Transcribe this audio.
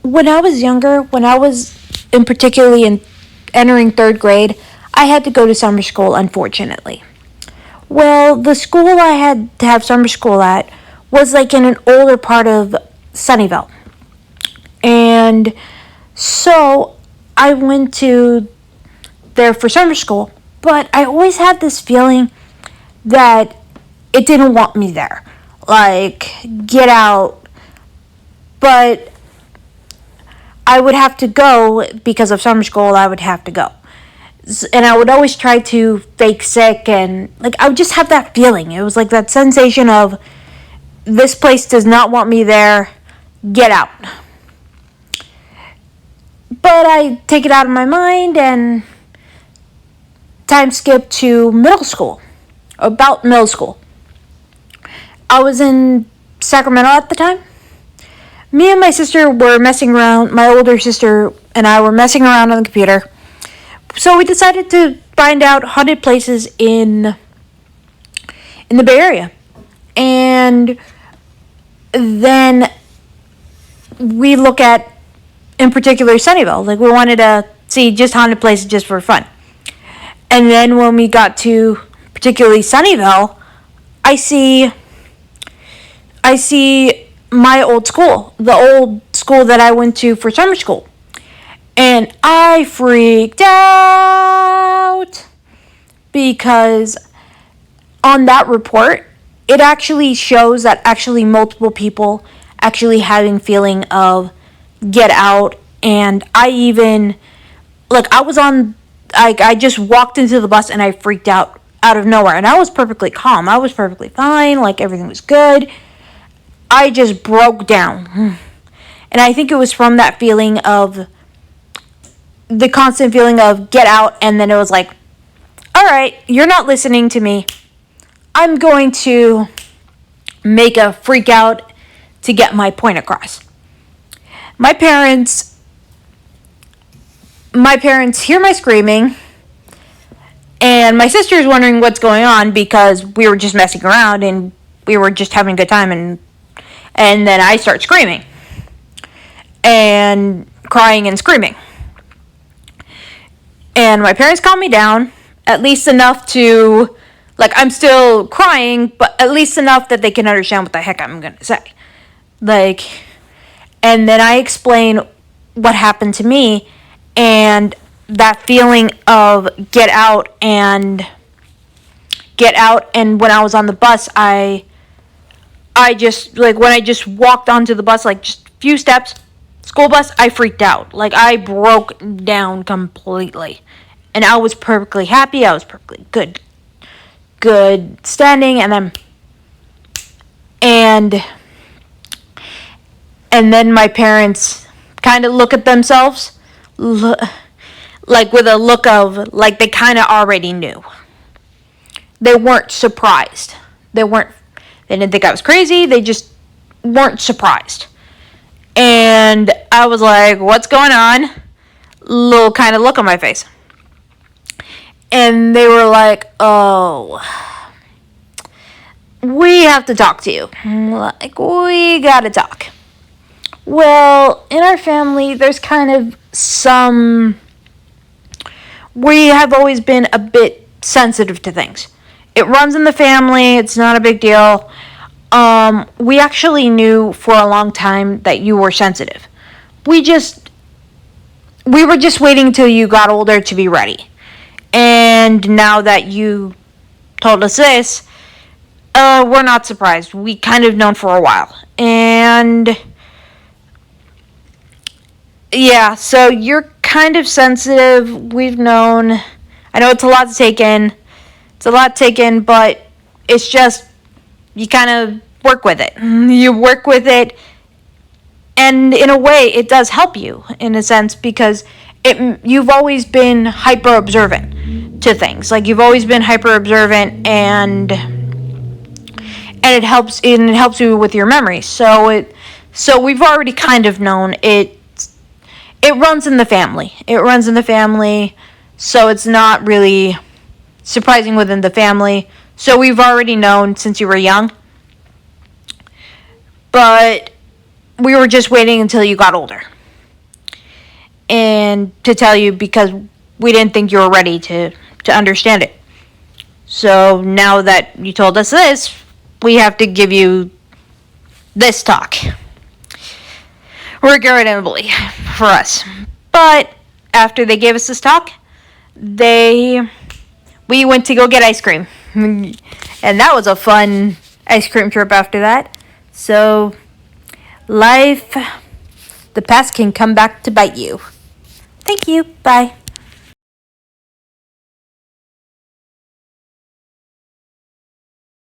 When I was younger, when I was in particularly in entering third grade, I had to go to summer school, unfortunately. Well, the school I had to have summer school at was like in an older part of Sunnyvale. And so I went to there for summer school, but I always had this feeling that it didn't want me there. Like, get out. But I would have to go because of summer school, I would have to go. And I would always try to fake sick, and like I would just have that feeling. It was like that sensation of this place does not want me there, get out. But I take it out of my mind and time skip to middle school. About middle school. I was in Sacramento at the time. Me and my sister were messing around. My older sister and I were messing around on the computer. So we decided to find out haunted places in the Bay Area. And then we look at, in particular, Sunnyvale. Like, we wanted to see just haunted places just for fun. And then when we got to particularly Sunnyvale, I see my old school, the old school that I went to for summer school. And I freaked out because on that report, it actually shows that actually multiple people actually having feeling of get out. And I even, like, I just walked into the bus and I freaked out of nowhere. And I was perfectly calm. I was perfectly fine. Like, everything was good. I just broke down. And I think it was from that feeling of, the constant feeling of get out. And then it was like, all right, you're not listening to me. I'm going to make a freak out to get my point across. My parents hear my screaming, and my sister's wondering what's going on because we were just messing around and we were just having a good time, and then I start screaming and crying and screaming. And my parents calm me down, at least enough to, like, I'm still crying, but at least enough that they can understand what the heck I'm going to say. Like, and then I explain what happened to me, and that feeling of get out, and when I was on the bus, I just, like, when I just walked onto the bus, like, just a few steps, school bus, I freaked out. Like, I broke down completely. And I was perfectly happy. I was perfectly good standing. And then my parents kind of look at themselves, like with a look of, like they kind of already knew. They weren't surprised. They didn't think I was crazy. They just weren't surprised. And I was like, what's going on? Little kind of look on my face. And they were like, oh, we have to talk to you. Like, we gotta talk. Well, in our family, there's kind of we have always been a bit sensitive to things. It runs in the family. It's not a big deal. We actually knew for a long time that you were sensitive. We were just waiting until you got older to be ready. And now that you told us this, we're not surprised. We kind of known for a while. And yeah, so you're kind of sensitive. We've known. I know it's a lot to take in. But it's just, you kind of work with it. You work with it, and in a way, it does help you, in a sense, because you've always been hyper observant to things. Like, you've always been hyper observant, and it helps you with your memories. So we've already kind of known it. It runs in the family. So it's not really surprising within the family. So we've already known since you were young. But we were just waiting until you got older. and to tell you because we didn't think you were ready to understand it. So now that you told us this, we have to give you this talk. Regrettably for us. But after they gave us this talk, we went to go get ice cream. And that was a fun ice cream trip after that. So life, the past can come back to bite you. Thank you. Bye.